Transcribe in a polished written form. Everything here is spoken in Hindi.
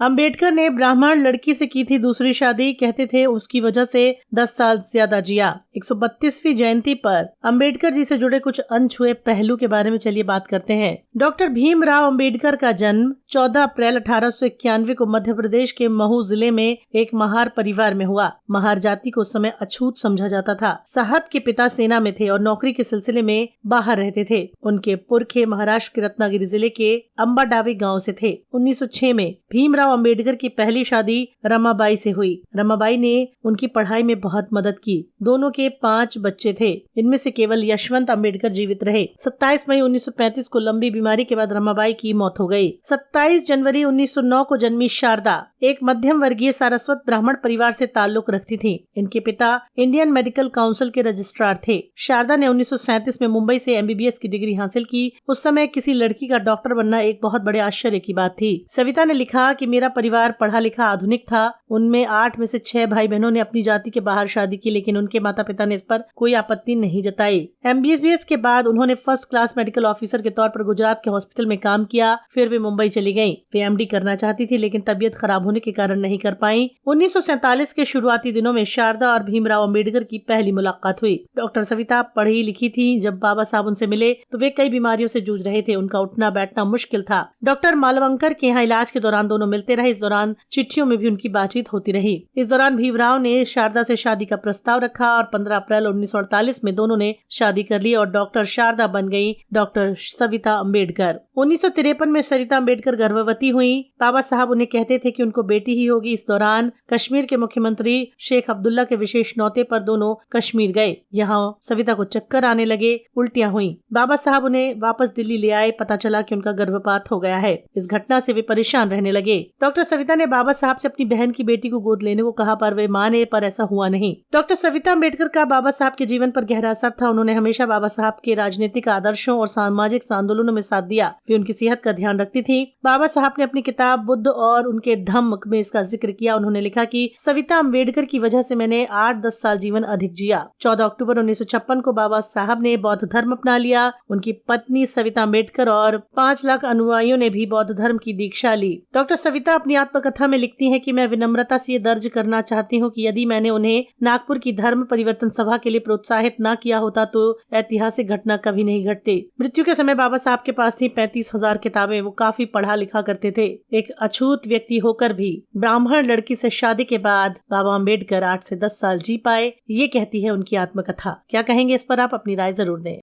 अंबेडकर ने ब्राह्मण लड़की से की थी दूसरी शादी, कहते थे उसकी वजह से 10 साल ज्यादा जिया। 132वीं जयंती पर अंबेडकर जी से जुड़े कुछ अनछुए पहलू के बारे में चलिए बात करते हैं। डॉक्टर भीमराव अंबेडकर का जन्म 14 अप्रैल 1891 को मध्य प्रदेश के महू जिले में एक महार परिवार में हुआ। महार जाति को उस समय अछूत समझा जाता था। साहब के पिता सेना में थे और नौकरी के सिलसिले में बाहर रहते थे। उनके पुरखे महाराष्ट्र के रत्नागिरी जिले के अंबाडावी गाँव से थे। 1906 में भीमराव अंबेडकर की पहली शादी रमाबाई से हुई। रमाबाई ने उनकी पढ़ाई में बहुत मदद की। दोनों के 5 बच्चे थे। इनमें से केवल यशवंत अंबेडकर जीवित रहे। 27 मई 1935 को लंबी बीमारी के बाद रमाबाई की मौत हो गई। 27 जनवरी 1909 को जन्मी शारदा एक मध्यम वर्गीय सारस्वत ब्राह्मण परिवार से ताल्लुक रखती थी। इनके पिता इंडियन मेडिकल काउंसिल के रजिस्ट्रार थे। शारदा ने 1937 में मुंबई से MBBS की डिग्री हासिल की। उस समय किसी लड़की का डॉक्टर बनना एक बहुत बड़े आश्चर्य की बात थी। सविता ने लिखा कि मेरा परिवार पढ़ा लिखा आधुनिक था। उनमें 8 में से 6 भाई बहनों ने अपनी जाति के बाहर शादी की, लेकिन उनके माता पिता ने इस पर कोई आपत्ति नहीं जताई। MBBS के बाद उन्होंने फर्स्ट क्लास मेडिकल ऑफिसर के तौर पर गुजरात के हॉस्पिटल में काम किया। फिर वे मुंबई चली गयी। वे MD करना चाहती थी, लेकिन तबीयत खराब होने के कारण नहीं कर पाई। 1947 के शुरुआती दिनों में शारदा और भीमराव अंबेडकर की पहली मुलाकात हुई। डॉक्टर सविता पढ़ी लिखी थी। जब बाबा साहब उनसे मिले तो वे कई बीमारियों से जूझ रहे थे। उनका उठना बैठना मुश्किल था। डॉक्टर मालवंकर के यहाँ इलाज के दौरान दोनों मिलते रहे। इस दौरान चिट्ठियों में भी उनकी बातचीत होती रही। इस दौरान भीमराव ने शारदा से शादी का प्रस्ताव रखा और 15 अप्रैल 1948 में दोनों ने शादी कर ली और डॉक्टर शारदा बन गई डॉक्टर सविता अंबेडकर। 1953 में सरिता अंबेडकर गर्भवती हुई। बाबा साहब उन्हें कहते थे कि उनको बेटी ही होगी। इस दौरान कश्मीर के मुख्यमंत्री शेख अब्दुल्ला के विशेष न्योते पर दोनों कश्मीर गए। यहाँ सविता को चक्कर आने लगे, उल्टियाँ हुई। बाबा साहब उन्हें वापस दिल्ली ले आए। पता चला कि उनका गर्भपात हो गया है। इस घटना से वे परेशान रहने लगे। डॉक्टर सविता ने बाबा साहब से अपनी बहन की बेटी को गोद लेने को कहा, पर वे माने, पर ऐसा हुआ नहीं। डॉक्टर सविता अंबेडकर का बाबा साहब के जीवन पर गहरा असर था। उन्होंने हमेशा बाबा साहब के राजनीतिक आदर्शों और सामाजिक आंदोलनों में साथ दिया। वे उनकी सेहत का ध्यान रखती थी। बाबा साहब ने अपनी किताब बुद्ध और उनके धम्म में इसका जिक्र किया। उन्होंने लिखा कि सविता अंबेडकर की वजह से मैंने 8-10 साल जीवन अधिक जिया। 14 अक्टूबर 1956 को बाबा साहब ने बौद्ध धर्म अपना लिया। उनकी पत्नी सविता अंबेडकर और 5 लाख अनुयायियों ने भी बौद्ध धर्म की दीक्षा ली। डॉक्टर सविता अपनी आत्मकथा में लिखती हैं कि मैं विनम्रता से ये दर्ज करना चाहती हूँ कि यदि मैंने उन्हें नागपुर की धर्म परिवर्तन सभा के लिए प्रोत्साहित न किया होता तो ऐतिहासिक घटना कभी नहीं घटती। मृत्यु के समय बाबा साहब के पास थी 35,000 किताबें। वो काफी पढ़ा लिखा करते थे। एक अछूत व्यक्ति होकर भी ब्राह्मण लड़की से शादी के बाद बाबा अम्बेडकर 8 से 10 साल जी पाए। ये कहती है उनकी आत्मकथा। क्या कहेंगे इस पर आप? अपनी राय जरूर दें।